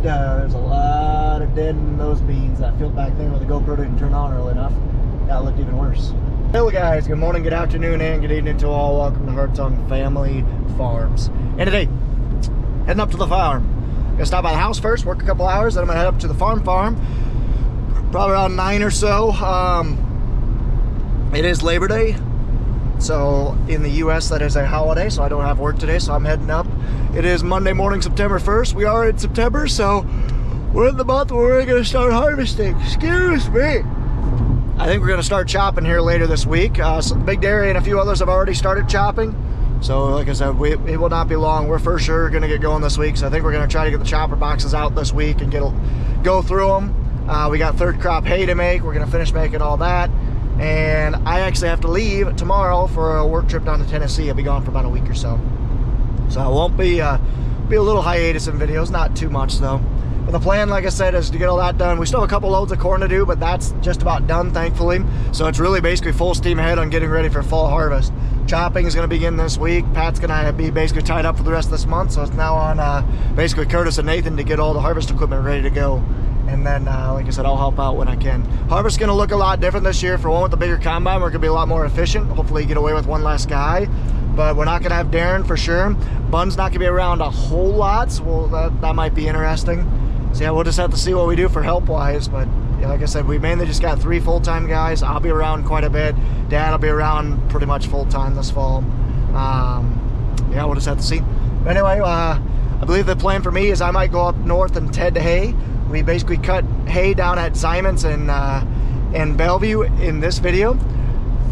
there's a lot of dead in those beans. That field back there where the GoPro didn't turn on early enough, that looked even worse. Hello guys, good morning, good afternoon, and good evening to all. Welcome to Hartung Family Farms. And today, heading up to the farm. Gonna stop by the house first, work a couple hours, then I'm gonna head up to the farm, probably around 9 or so. It is Labor Day, so in the US that is a holiday, so I don't have work today, so I'm heading up. It is Monday morning, September 1st. We are in September, so we're in the month where we're gonna start harvesting. Excuse me. I think we're gonna start chopping here later this week. So the Big Dairy and a few others have already started chopping. So like I said, it will not be long. We're for sure gonna get going this week. So I think we're gonna try to get the chopper boxes out this week and go through them. We got third crop hay to make. We're gonna finish making all that. And I actually have to leave tomorrow for a work trip down to Tennessee. I'll be gone for about a week or so. So I won't be a little hiatus in videos, not too much though. But the plan, like I said, is to get all that done. We still have a couple loads of corn to do, but that's just about done, thankfully. So it's really basically full steam ahead on getting ready for fall harvest. Chopping is going to begin this week. Pat's going to be basically tied up for the rest of this month, so it's now on basically Curtis and Nathan to get all the harvest equipment ready to go. And then, like I said, I'll help out when I can. Harvest's going to look a lot different this year. For one, with the bigger combine, we're going to be a lot more efficient. Hopefully get away with one less guy. But we're not going to have Darren for sure. Bun's not going to be around a whole lot, so that might be interesting. So yeah, we'll just have to see what we do for help-wise. But yeah, like I said, we mainly just got 3 full-time guys. I'll be around quite a bit. Dad will be around pretty much full-time this fall. Yeah, we'll just have to see. But anyway, I believe the plan for me is I might go up north and head to hay. We basically cut hay down at Simon's and Bellevue in this video.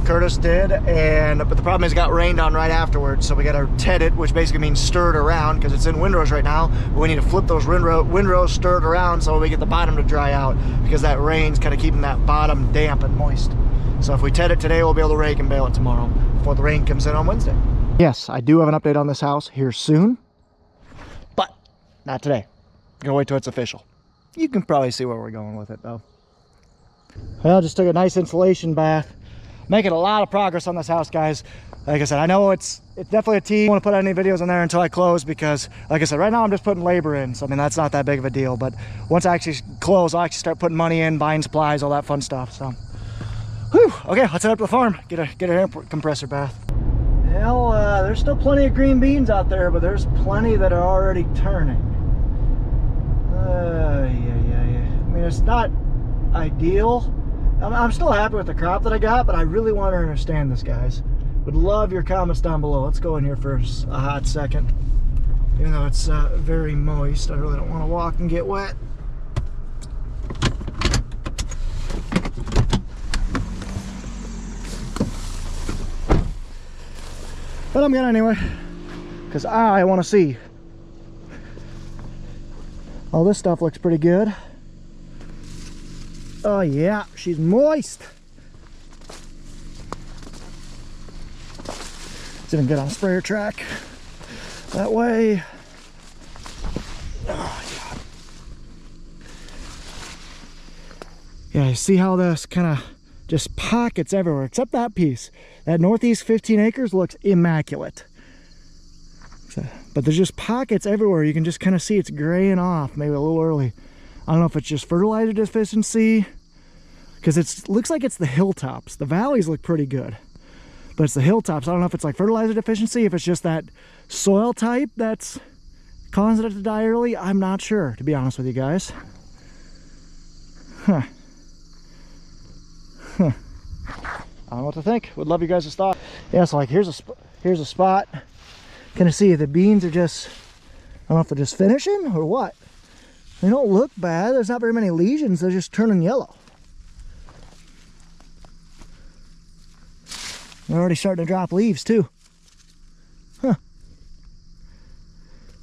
Curtis did, but the problem is it got rained on right afterwards, so we got to ted it, which basically means stir it around because it's in windrows right now. But we need to flip those windrows, stir it around so we get the bottom to dry out because that rain's kind of keeping that bottom damp and moist. So if we ted it today, we'll be able to rake and bale it tomorrow before the rain comes in on Wednesday. Yes, I do have an update on this house here soon, but not today. I'm gonna wait till it's official. You can probably see where we're going with it though. Well, just took a nice insulation bath. Making a lot of progress on this house, guys. Like I said, I know it's definitely a team. I don't want to put any videos on there until I close because, like I said, right now I'm just putting labor in. So, I mean, that's not that big of a deal. But once I actually close, I'll actually start putting money in, buying supplies, all that fun stuff. So, whew. Okay, let's head up to the farm. Get an air compressor bath. Well, there's still plenty of green beans out there, but there's plenty that are already turning. Yeah. I mean, it's not ideal. I'm still happy with the crop that I got, but I really want to understand this, guys. Would love your comments down below. Let's go in here for a hot second. Even though it's very moist, I really don't want to walk and get wet. But I'm gonna anyway, because I want to see. All this stuff looks pretty good. Oh yeah, she's moist. It's even good on a sprayer track. That way. Oh, yeah, you see how this kind of just pockets everywhere, except that piece. That northeast 15 acres looks immaculate. But there's just pockets everywhere. You can just kind of see it's graying off, maybe a little early. I don't know if it's just fertilizer deficiency, because it looks like it's the hilltops. The valleys look pretty good, but it's the hilltops. I don't know if it's like fertilizer deficiency, if it's just that soil type that's causing it to die early. I'm not sure, to be honest with you guys. I don't know what to think. Would love you guys' thoughts. Yeah, so like here's a spot. Kind of see the beans are just, I don't know if they're just finishing or what. They don't look bad. There's not very many lesions. They're just turning yellow. They're already starting to drop leaves too. Huh.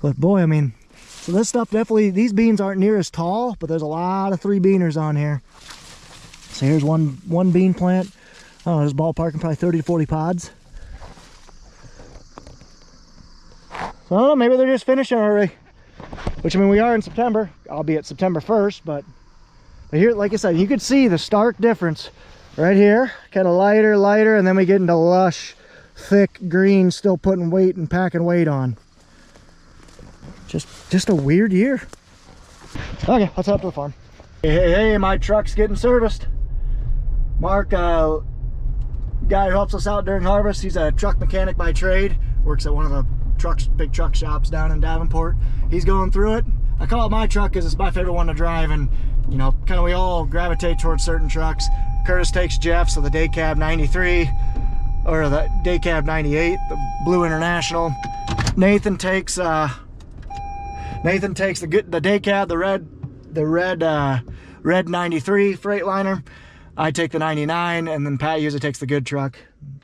But boy, I mean, so this stuff definitely, these beans aren't near as tall, but there's a lot of 3-beaners on here. So here's one bean plant. I don't know, this ballparking probably 30 to 40 pods. So I don't know, maybe they're just finishing already. Which, I mean, we are in September, albeit September 1st, but here, like I said, you could see the stark difference right here. Kind of lighter, and then we get into lush, thick green, still putting weight and packing weight on. Just a weird year. Okay, let's head up to the farm. Hey, my truck's getting serviced. Mark, guy who helps us out during harvest, he's a truck mechanic by trade. Works at one of the big truck shops down in Davenport. He's going through it. I call it my truck because it's my favorite one to drive, and you know, kind of we all gravitate towards certain trucks. Curtis takes Jeff's, so the Day Cab 93, or the Day Cab 98, the Blue International. Nathan takes the Day Cab, the red 93 Freightliner. I take the 99, and then Pat usually takes the good truck.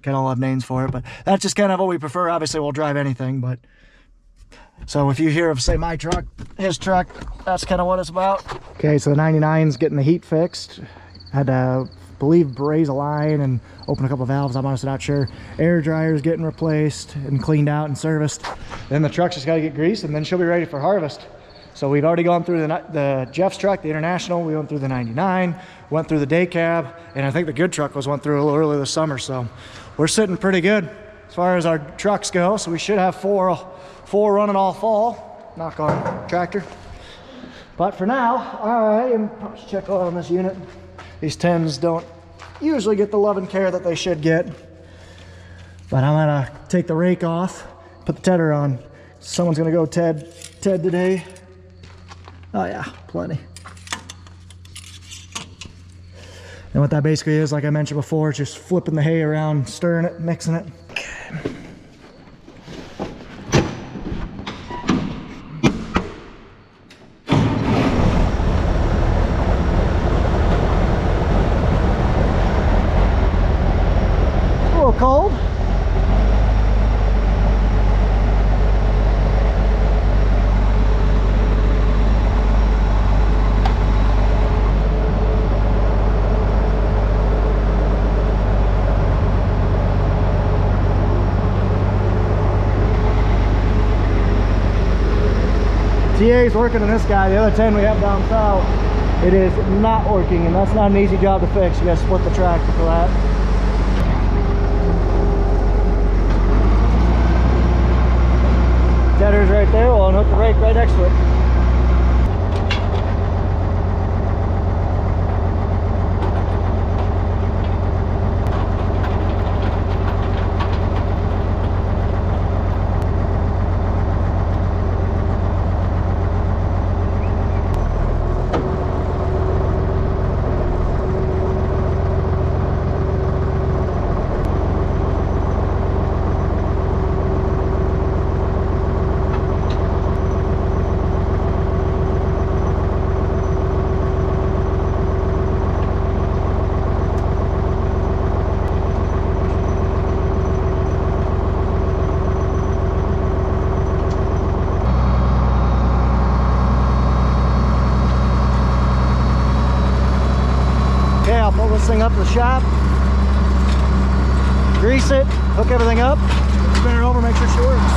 Kind of all have names for it, but that's just kind of what we prefer. Obviously, we'll drive anything, but so if you hear of, say, my truck, his truck, that's kind of what it's about. Okay, so the 99's getting the heat fixed. Had to, believe, braze a line and open a couple of valves. I'm honestly not sure. Air dryer's getting replaced and cleaned out and serviced. Then the truck's just got to get greased, and then she'll be ready for harvest. So we've already gone through the Jeff's truck, the International. We went through the 99, went through the Day Cab, and I think the good truck went through a little earlier this summer. So we're sitting pretty good as far as our trucks go. So we should have four running all fall. Knock on tractor. But for now, I am probably check oil on this unit. These 10s don't usually get the love and care that they should get. But I'm gonna take the rake off, put the tedder on. Someone's gonna go Ted today. Oh yeah, plenty. And what that basically is, like I mentioned before, it's just flipping the hay around, stirring it, mixing it. Okay. A little cold. TA's working on this guy. The other 10 we have down south, it is not working, and that's not an easy job to fix. You gotta split the tractor for that. Tedder's right there. We'll unhook the rake right next to it. Thing up to the shop, grease it, hook everything up, spin it over, make sure she works.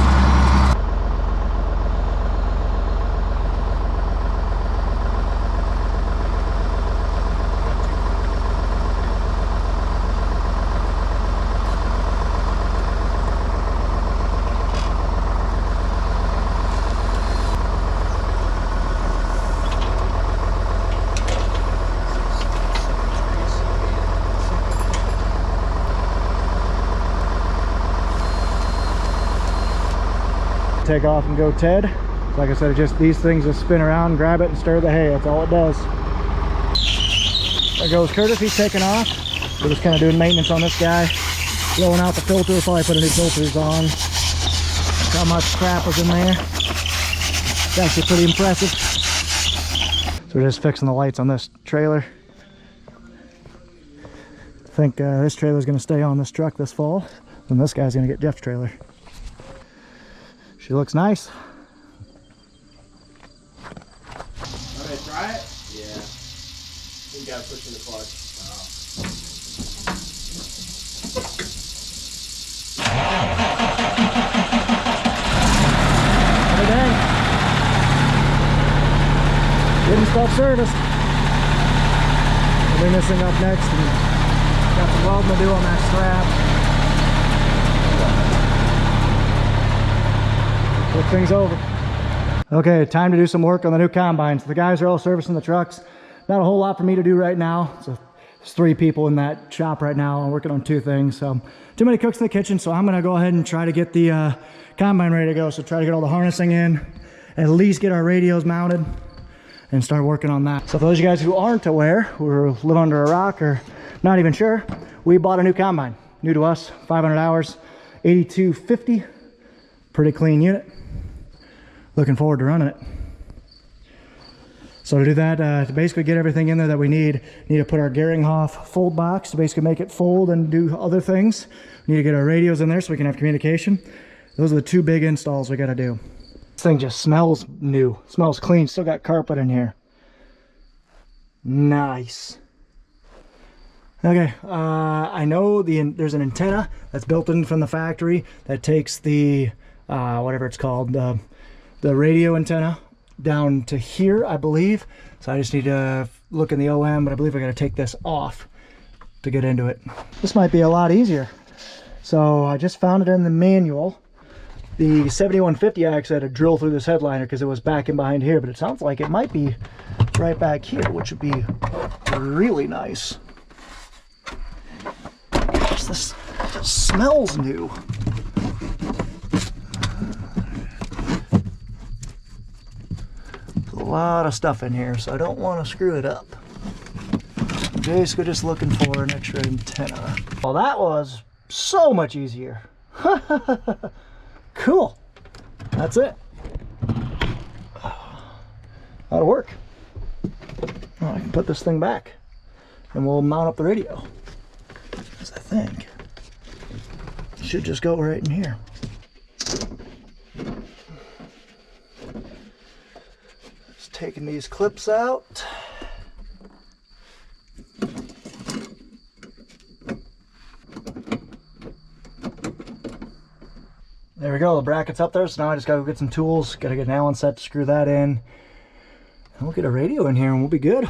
Take off and go Ted. Like I said, just these things just spin around, grab it, and stir the hay. That's all it does. There goes Curtis. He's taking off. We're just kind of doing maintenance on this guy. Blowing out the filter. Probably put new filters on. Look how much crap was in there. It's actually pretty impressive. So we're just fixing the lights on this trailer. I think this trailer is going to stay on this truck this fall. And this guy's going to get Jeff's trailer. She looks nice. Okay, try it? Yeah. You gotta push in the clutch. Oh dang. Didn't stop service. We'll be missing up next and got some welding to do on that strap. Look things over. Okay, time to do some work on the new combines. The guys are all servicing the trucks. Not a whole lot for me to do right now. So there's 3 people in that shop right now. I'm working on 2 things. So too many cooks in the kitchen. So I'm gonna go ahead and try to get the combine ready to go. So try to get all the harnessing in, at least get our radios mounted, and start working on that. So for those of you guys who aren't aware, who live under a rock or not even sure, we bought a new combine. New to us, 500 hours, 8250. Pretty clean unit. Looking forward to running it. So to do that, to basically get everything in there that we need to put our Geringhoff fold box to basically make it fold and do other things. We need to get our radios in there so we can have communication. Those are the 2 big installs we got to do. This thing just smells new, smells clean. Still got carpet in here. Nice. Okay, I know there's an antenna that's built in from the factory that takes the whatever it's called, the radio antenna down to here, I believe. So I just need to look in the OM, but I believe I got to take this off to get into it. This might be a lot easier. So I just found it in the manual. The 7150, I actually had to drill through this headliner because it was back in behind here, but it sounds like it might be right back here, which would be really nice. Gosh, this smells new. There's a lot of stuff in here, so I don't want to screw it up. I'm basically just looking for an extra antenna. Well, that was so much easier. Cool. That's it. That'll work. Well, I can put this thing back and we'll mount up the radio. Because I think it should just go right in here. Just taking these clips out. There we go, the bracket's up there, so now I just gotta go get some tools, gotta get an Allen set to screw that in. And we'll get a radio in here and we'll be good.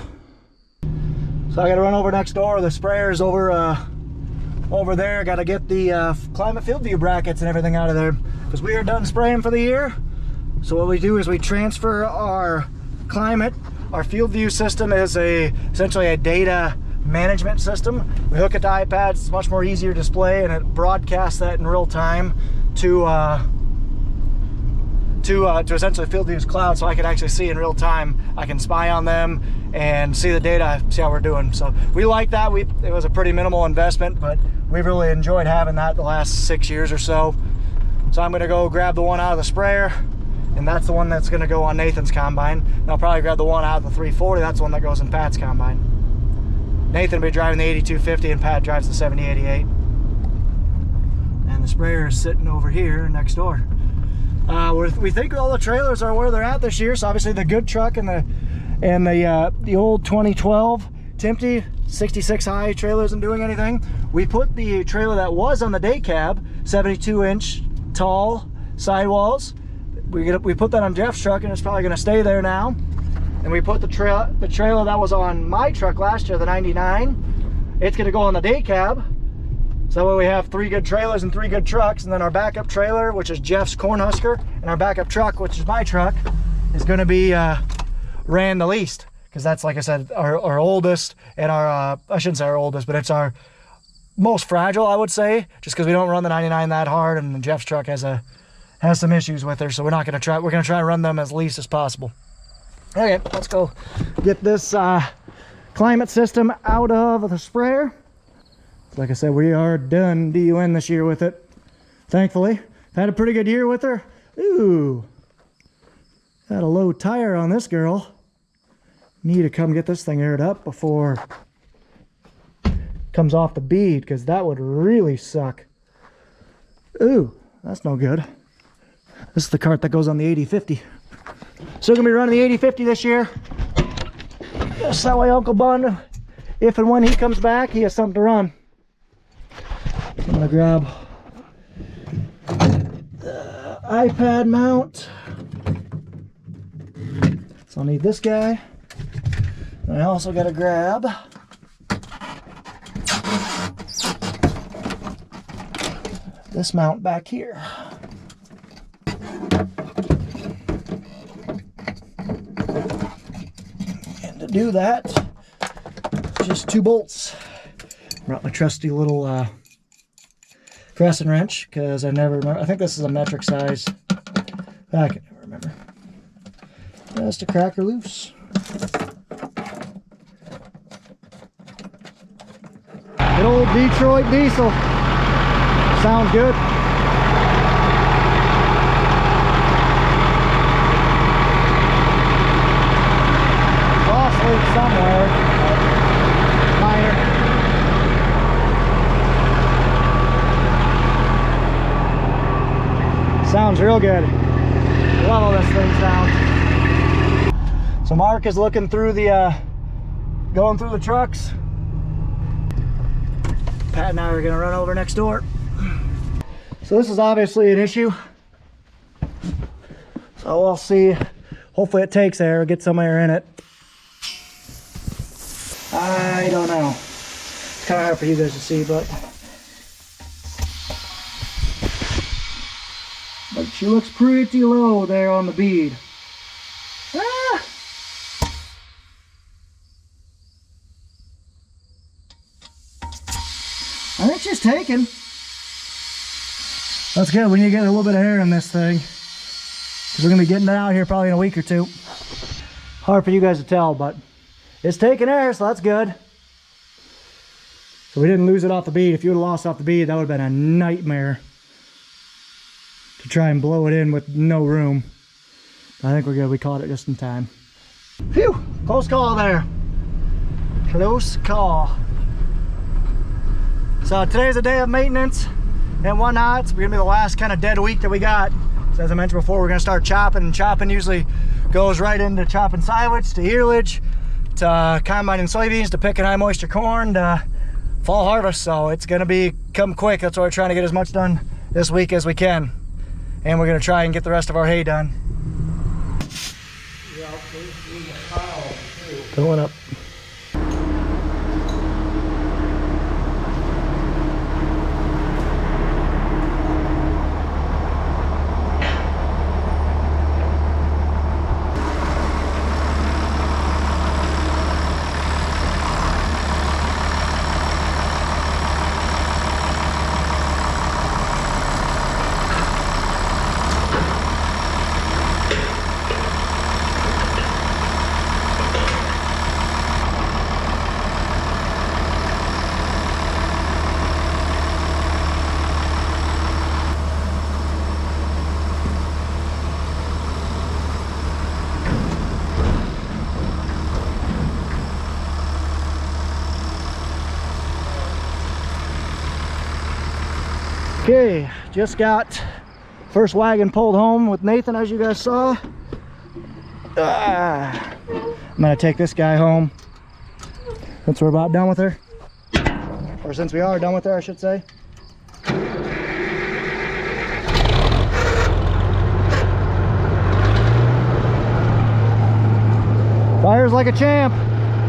So I gotta run over next door, the sprayer's over there, gotta get the climate field view brackets and everything out of there, because we are done spraying for the year. So what we do is we transfer our climate. Our field view system is essentially a data management system. We hook it to iPads, it's much more easier to display, and it broadcasts that in real time to essentially field view's cloud, so I can actually see in real time. I can spy on them and see the data, see how we're doing. So we like that. It was a pretty minimal investment, but we've really enjoyed having that the last 6 years or so. So I'm gonna go grab the one out of the sprayer, and that's the one that's gonna go on Nathan's combine. And I'll probably grab the one out of the 340, that's the one that goes in Pat's combine. Nathan will be driving the 8250 and Pat drives the 7088. And the sprayer is sitting over here next door. We think all the trailers are where they're at this year. So obviously the good truck and the old 2012 Timpty 66 high trailer isn't doing anything. We put the trailer that was on the day cab, 72-inch tall sidewalls. We put that on Jeff's truck, and it's probably going to stay there now. And we put the trailer that was on my truck last year, the 99. It's going to go on the day cab. So that way we have 3 good trailers and 3 good trucks, and then our backup trailer, which is Jeff's Cornhusker, and our backup truck, which is my truck, is going to be ran the least, because that's, like I said, our oldest, and our I shouldn't say our oldest, but it's our most fragile, I would say, just because we don't run the 99 that hard, and Jeff's truck has some issues with her, so we're going to try to run them as least as possible. Okay, let's go get this climate system out of the sprayer. Like I said, we are done DUN this year with it, thankfully. Had a pretty good year with her. Ooh, got a low tire on this girl. Need to come get this thing aired up before it comes off the bead, because that would really suck. Ooh, that's no good. This is the cart that goes on the 8050. Still gonna be running the 8050 this year. Just that way Uncle Bun, if and when he comes back, he has something to run. I'm gonna grab the iPad mount. So I'll need this guy. And I also gotta grab this mount back here. do that. Just 2 bolts. Brought my trusty little crescent wrench because I never remember. I think this is a metric size. I can never remember. Just to crack her loose. Good old Detroit diesel. Sounds good. Lost leak somewhere. Minor. Sounds real good. Love how this thing sounds. So Mark is looking through the, going through the trucks. Pat and I are gonna run over next door. So this is obviously an issue. So we'll see. Hopefully it takes air, get some air in it. I don't know. It's kind of hard for you guys to see, but she looks pretty low there on the bead. Ah! I think she's taken. That's good. We need to get a little bit of air in this thing, because we're going to be getting it out here probably in a week or 2. Hard for you guys to tell, but it's taking air, so that's good. So we didn't lose it off the bead. If you would have lost off the bead, that would have been a nightmare to try and blow it in with no room. I think we're good. We caught it just in time. Phew! Close call there. Close call. So today's a day of maintenance and whatnot. It's gonna be the last kind of dead week that we got. So as I mentioned before, we're gonna start chopping, and chopping usually goes right into chopping silage, to earlage, to combining soybeans, to picking high moisture corn, to fall harvest. So it's gonna come quick. That's why we're trying to get as much done this week as we can. And we're gonna try and get the rest of our hay done. Going up. Okay, just got first wagon pulled home with Nathan, as you guys saw. I'm gonna take this guy home since we're about done with her, or since we are done with her, I should say. Fires like a champ.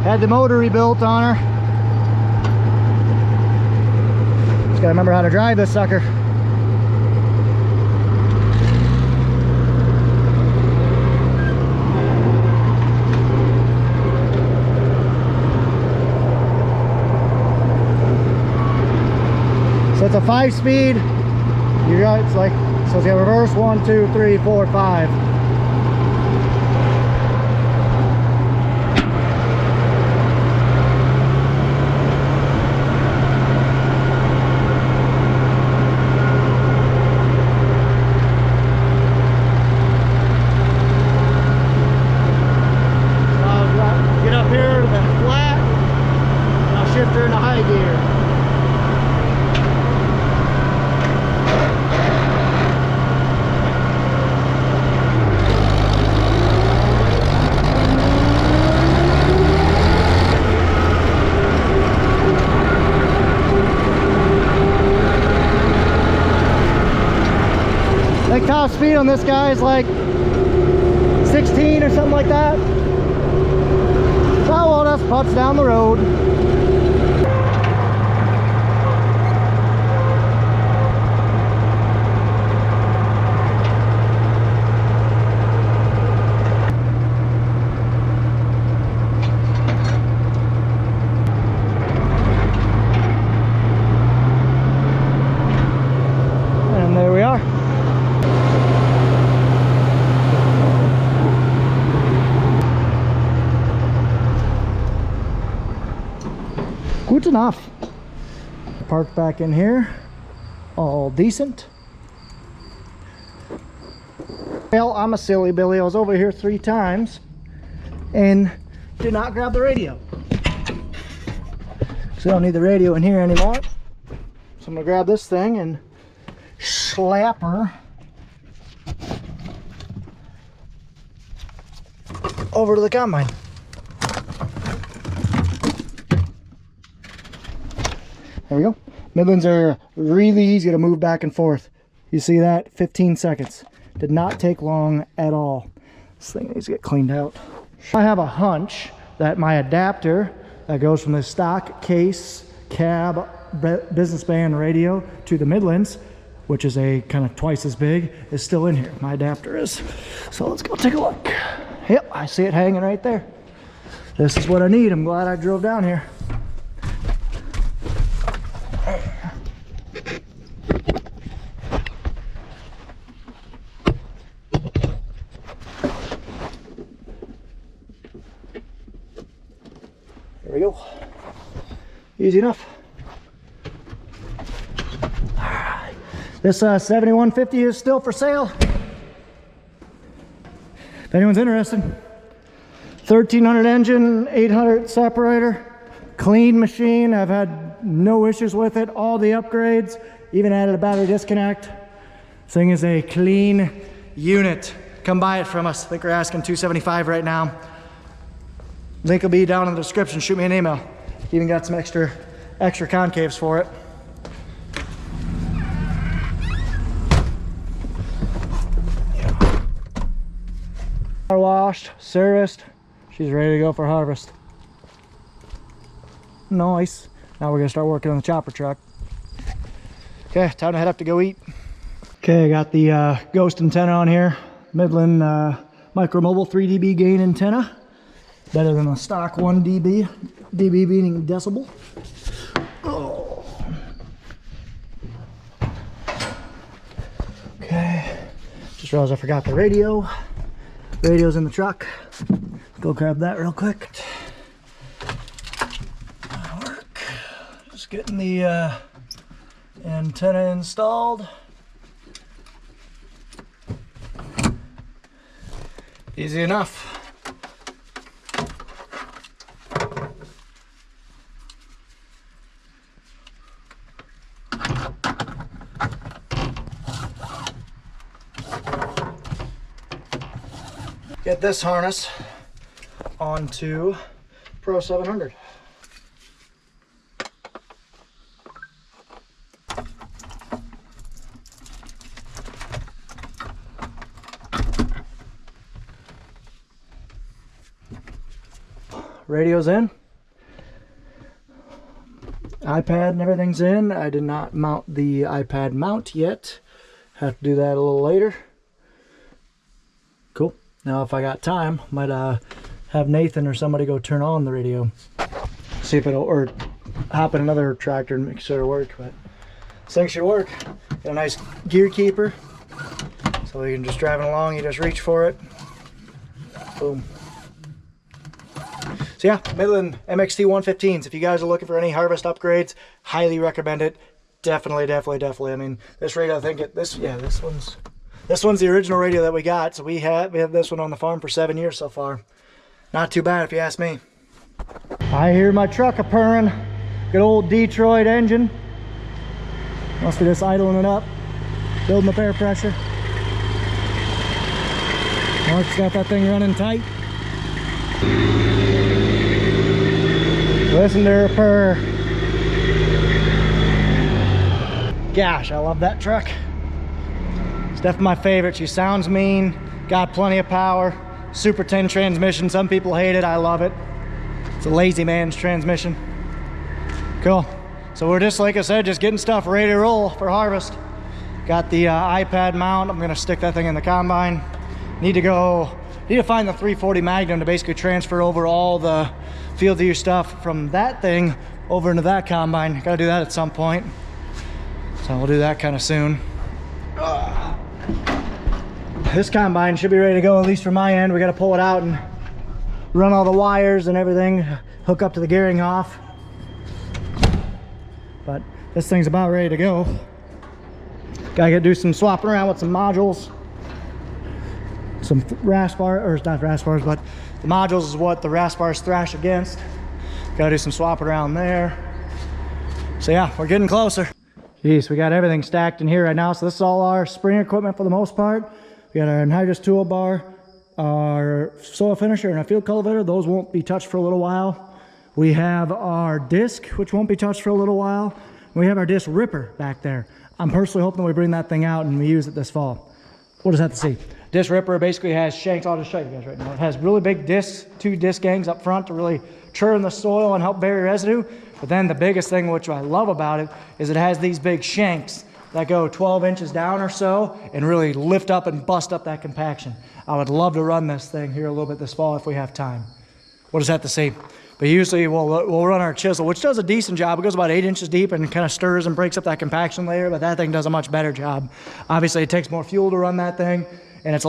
Had the motor rebuilt on her. Gotta remember how to drive this sucker. So it's a 5-speed. You got, it's like, so it's got reverse 1, 2, 3, 4, 5. Top speed on this guy is like 16 or something like that. So well, that's putts down the road. enough. Parked back in here, all decent. Well, I'm a silly Billy. I was over here 3 times and did not grab the radio. So I don't need the radio in here anymore. So I'm gonna grab this thing and slap her over to the combine. There we go. Midlands are really easy to move back and forth. You see that? 15 seconds. Did not take long at all. This thing needs to get cleaned out. I have a hunch that my adapter that goes from the stock case cab business band radio to the Midlands, which is a kind of twice as big, is still in here. My adapter is. So let's go take a look. Yep, I see it hanging right there. This is what I need. I'm glad I drove down here. There we go. Easy enough. This 7150 is still for sale. If anyone's interested. 1300 engine, 800 separator, clean machine. I've had no issues with it. All the upgrades, even added a battery disconnect. This thing is a clean unit. Come buy it from us. I think we're asking $275 right now. Link will be down in the description. Shoot me an email. Even got some extra concaves for it. Car washed, serviced. She's ready to go for harvest. Nice. Now we're gonna start working on the chopper truck. Okay, time to head up to go eat. Okay, I got the ghost antenna on here. Midland Micro Mobile 3 dB gain antenna. Better than the stock 1 dB. dB being decibel. Oh. Okay. Just realized I forgot the radio. Radio's in the truck. Go grab that real quick. That'll work. Just getting the antenna installed. Easy enough. Get this harness onto Pro 700. Radio's in. iPad and everything's in. I did not mount the iPad mount yet. Have to do that a little later. Cool. Now if I got time, might have Nathan or somebody go turn on the radio. See if it'll, or hop in another tractor and make sure it'll work. But this thing should work. Got a nice gear keeper. So you can just driving along, you just reach for it. Boom. So yeah, Midland MXT 115s. If you guys are looking for any harvest upgrades, highly recommend it. Definitely. I mean, this radio, I think this one's the original radio that we got. So we have this one on the farm for 7 years so far. Not too bad if you ask me. I hear my truck a purring. Good old Detroit engine. Must be just idling it up, building up air pressure. Mark's got that thing running tight. Listen to her purr. Gosh, I love that truck. It's definitely my favorite. She sounds mean, got plenty of power, Super 10 transmission. Some people hate it, I love it. It's a lazy man's transmission. Cool. So we're just, like I said, just getting stuff ready to roll for harvest. Got the iPad mount. I'm gonna stick that thing in the combine. Need to find the 340 Magnum to basically transfer over all the field of use stuff from that thing over into that combine. Gotta do that at some point. So we'll do that kind of soon. This combine should be ready to go, at least from my end. We gotta pull it out and run all the wires and everything, hook up to the gearing off. but this thing's about ready to go. Gotta do some swapping around with some modules. Some rasp bar, or not rasp bars, but the modules is what the rasp bars thrash against. Gotta do some swapping around there. So yeah, we're getting closer. Geez, we got everything stacked in here right now. So this is all our spring equipment for the most part. We got our anhydrous toolbar, our soil finisher, and our field cultivator. Those won't be touched for a little while. We have our disc, which won't be touched for a little while. We have our disc ripper back there. I'm personally hoping we bring that thing out and we use it this fall. We'll just have to see. Disc ripper basically has shanks. I'll just show you guys right now. It has really big discs, 2 disc gangs up front to really churn the soil and help bury residue. But then the biggest thing, which I love about it, is it has these big shanks that go 12 inches down or so and really lift up and bust up that compaction. I would love to run this thing here a little bit this fall if we have time. We'll just have to see. But usually we'll run our chisel, which does a decent job. It goes about 8 inches deep and kind of stirs and breaks up that compaction layer, but that thing does a much better job. Obviously, it takes more fuel to run that thing, and it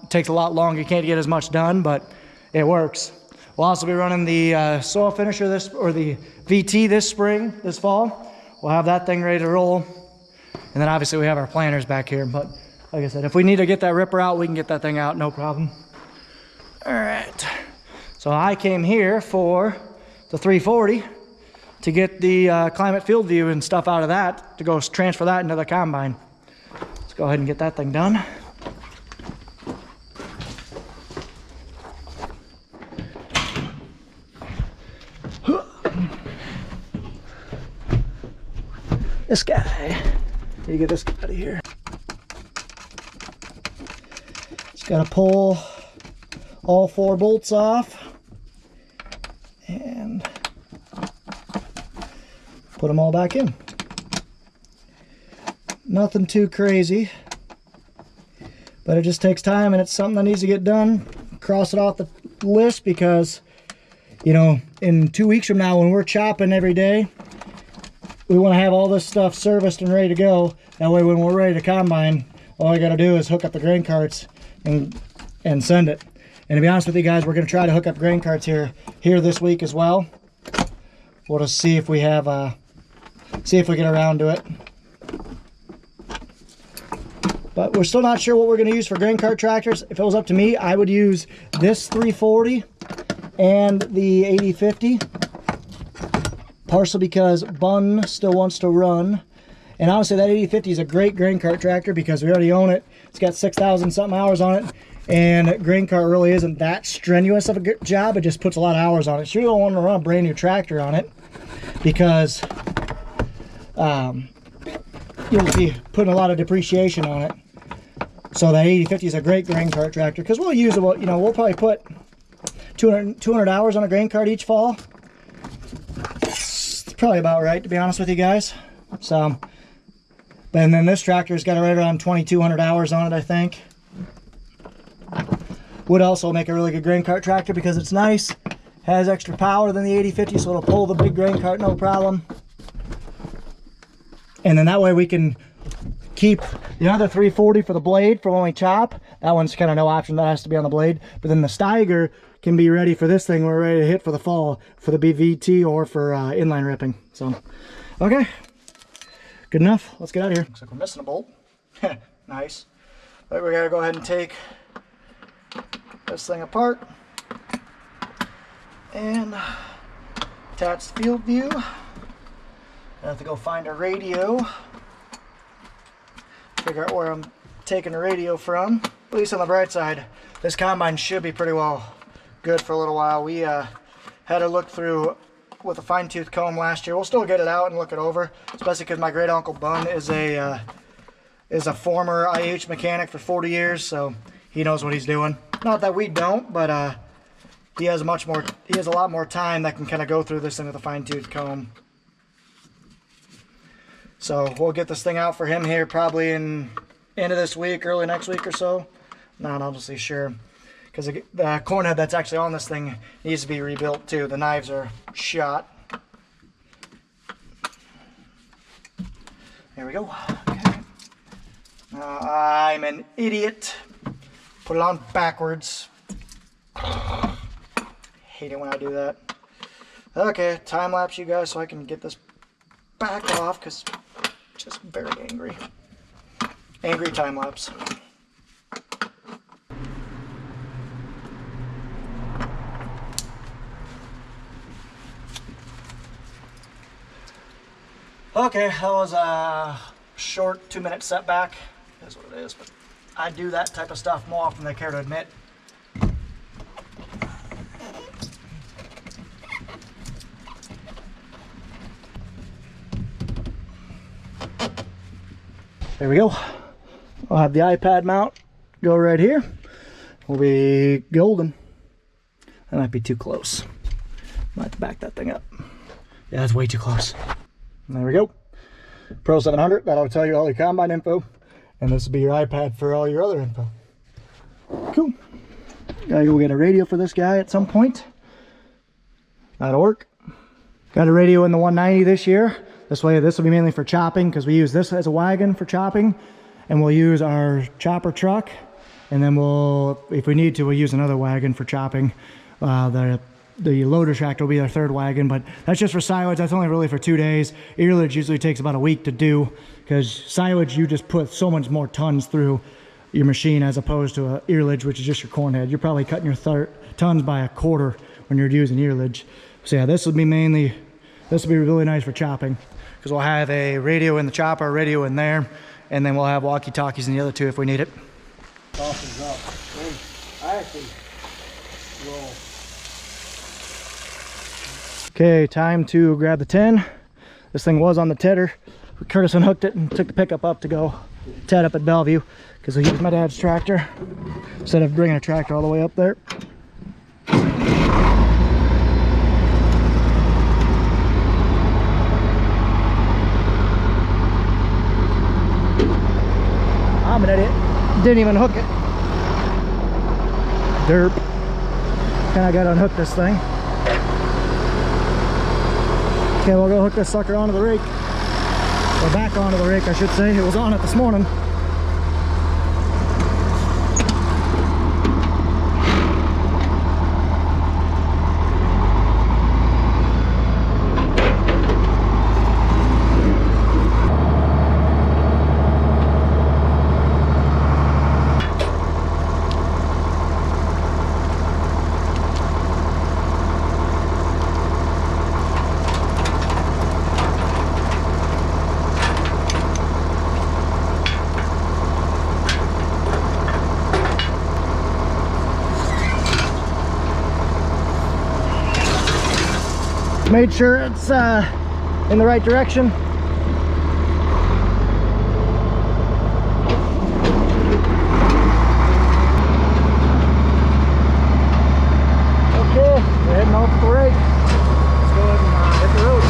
takes a lot longer. You can't get as much done, but it works. We'll also be running the soil finisher the VT this fall. We'll have that thing ready to roll. And then obviously we have our planters back here. But like I said, if we need to get that ripper out, we can get that thing out, no problem. All right. So I came here for the 340 to get the climate field view and stuff out of that, to go transfer that into the combine. Let's go ahead and get that thing done. This guy, need to get this out of here. Just gotta pull all 4 bolts off and put them all back in. Nothing too crazy, but it just takes time and it's something that needs to get done. Cross it off the list because, you know, in 2 weeks from now when we're chopping every day, we want to have all this stuff serviced and ready to go. That way when we're ready to combine, all I got to do is hook up the grain carts and send it. And to be honest with you guys, we're going to try to hook up grain carts here this week as well. We'll just see if we have, see if we get around to it. But we're still not sure what we're going to use for grain cart tractors. If it was up to me, I would use this 340 and the 8050. Partially because Bun still wants to run. And honestly, that 8050 is a great grain cart tractor because we already own it. It's got 6,000 something hours on it. And grain cart really isn't that strenuous of a good job. It just puts a lot of hours on it. So you don't want to run a brand new tractor on it because you'll be putting a lot of depreciation on it. So that 8050 is a great grain cart tractor because we'll use it. You know, we'll probably put 200 hours on a grain cart each fall. Probably about right, to be honest with you guys. So, and then this tractor's got right around 2,200 hours on it, I think. Would also make a really good grain cart tractor because it's nice, has extra power than the 8050, so it'll pull the big grain cart no problem. And then that way we can keep the other 340 for the blade for when we chop. That one's kind of no option, that has to be on the blade. But then the Steiger can be ready for this thing. We're ready to hit for the fall for the BVT or for inline ripping. So, okay, good enough. Let's get out of here. Looks like we're missing a bolt. Nice. But we gotta go ahead and take this thing apart and attach the field view. I have to go find a radio. Figure out where I'm taking the radio from. At least on the bright side, this combine should be pretty well good for a little while. We had to look through with a fine-tooth comb last year. We'll still get it out and look it over, especially because my great uncle Bun is a former IH mechanic for 40 years, so he knows what he's doing. Not that we don't, but he has a lot more time that can kind of go through this thing with a fine-tooth comb. So we'll get this thing out for him here probably in end of this week, early next week or so. Not honestly sure, because the corn head that's actually on this thing needs to be rebuilt too. The knives are shot. There we go. Okay. I'm an idiot. Put it on backwards. Hate it when I do that. Okay, time lapse you guys so I can get this back off because just very angry. Angry time lapse. Okay, that was a short 2-minute setback. That's what it is, but I do that type of stuff more often than I care to admit. There we go. I'll have the iPad mount go right here. We'll be golden. That might be too close. Might have to back that thing up. Yeah, that's way too close. And there we go. Pro 700, that'll tell you all your combine info. And this will be your iPad for all your other info. Cool. Gotta go get a radio for this guy at some point. That'll work. Got a radio in the 190 this year. This way, this will be mainly for chopping because we use this as a wagon for chopping. And we'll use our chopper truck. And then we'll, if we need to, we'll use another wagon for chopping. The loader tractor will be our third wagon, but that's just for silage. That's only really for 2 days. Earlage usually takes about a week to do because silage, you just put so much more tons through your machine as opposed to a earlage, which is just your corn head. You're probably cutting your tons by a quarter when you're using earlage. So yeah, this will be really nice for chopping because we'll have a radio in the chopper, a radio in there, and then we'll have walkie-talkies in the other two if we need it. Softens up. I actually will. Okay, time to grab the 10. This thing was on the tedder. Curtis unhooked it and took the pickup up to go ted up at Bellevue because he used my dad's tractor instead of bringing a tractor all the way up there. I'm an idiot. Didn't even hook it. Derp. Kinda gotta unhook this thing. Okay, we'll go hook this sucker onto the rake. Or back onto the rake, I should say. It was on it this morning. Made sure it's in the right direction. Okay, we're heading off the rake. Let's go ahead and hit the road.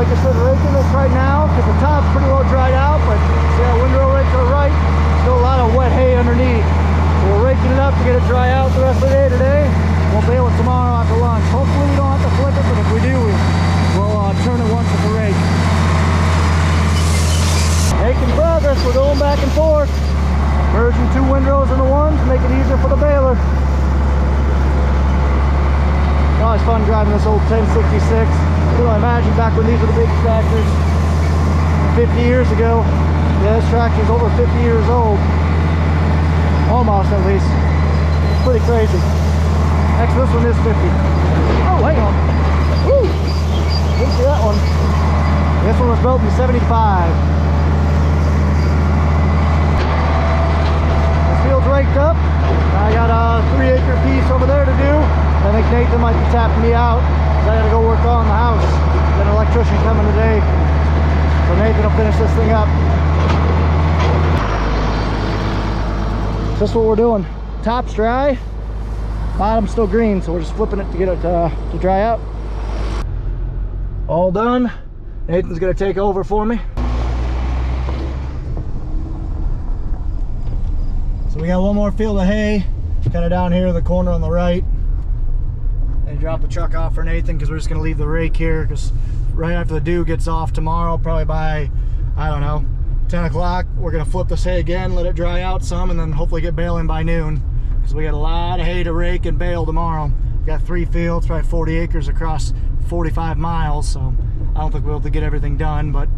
like I said, raking this right now because the top's pretty well dried out, but see that windrow right to the right? Still a lot of wet hay underneath. So we're raking it up to get it dry out the rest of the day today. We'll bale it tomorrow after lunch. Hopefully we don't have to flip it, but if we do, we'll turn it once with the rake. Making progress, we're going back and forth. Merging two windrows into one to make it easier for the baler. It's always fun driving this old 1066. You know, imagine back when these were the big tractors 50 years ago. Yeah, this tractor's over 50 years old. Almost, at least. It's pretty crazy. Actually, this one is 50. Oh, hang on. Woo! Didn't see that one. This one was built in 75. This field's raked up. I got a 3-acre piece over there to do. I think Nathan might be tapping me out because I gotta go work on the house. Got an electrician coming today. So Nathan will finish this thing up. This is what we're doing. Top's dry, bottom's still green, so we're just flipping it to get it to dry out. All done. Nathan's gonna take over for me. So we got one more field of hay, kind of down here in the corner on the right. And drop the truck off for Nathan because we're just gonna leave the rake here because right after the dew gets off tomorrow, probably by, I don't know, 10 o'clock, we're gonna flip this hay again, let it dry out some, and then hopefully get baling by noon because we got a lot of hay to rake and bale tomorrow. We got 3 fields, probably 40 acres across 45 miles, so I don't think we'll be able to get everything done, but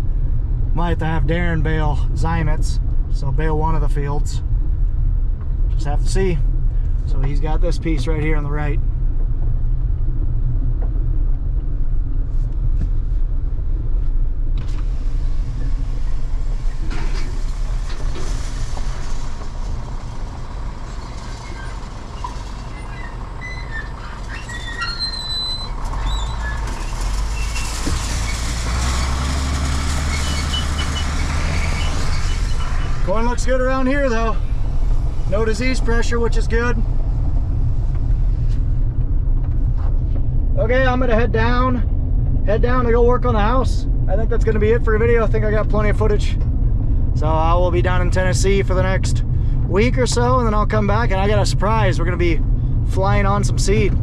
might have to have Darren bale Zymets, so bale one of the fields. Just have to see. So he's got this piece right here on the right. Corn looks good around here though. No disease pressure, which is good. Okay, I'm gonna head down to go work on the house. I think that's gonna be it for a video. I think I got plenty of footage. So I will be down in Tennessee for the next week or so, and then I'll come back and I got a surprise. We're gonna be flying on some seed.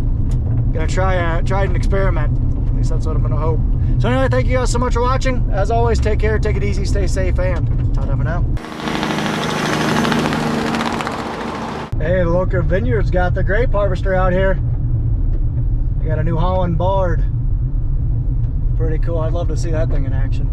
Gonna try an experiment. At least that's what I'm gonna hope. So anyway, thank you guys so much for watching. As always, take care, take it easy, stay safe, and ta-ta for now. Hey, the local vineyard's got the grape harvester out here. They got a New Holland Bard. Pretty cool. I'd love to see that thing in action.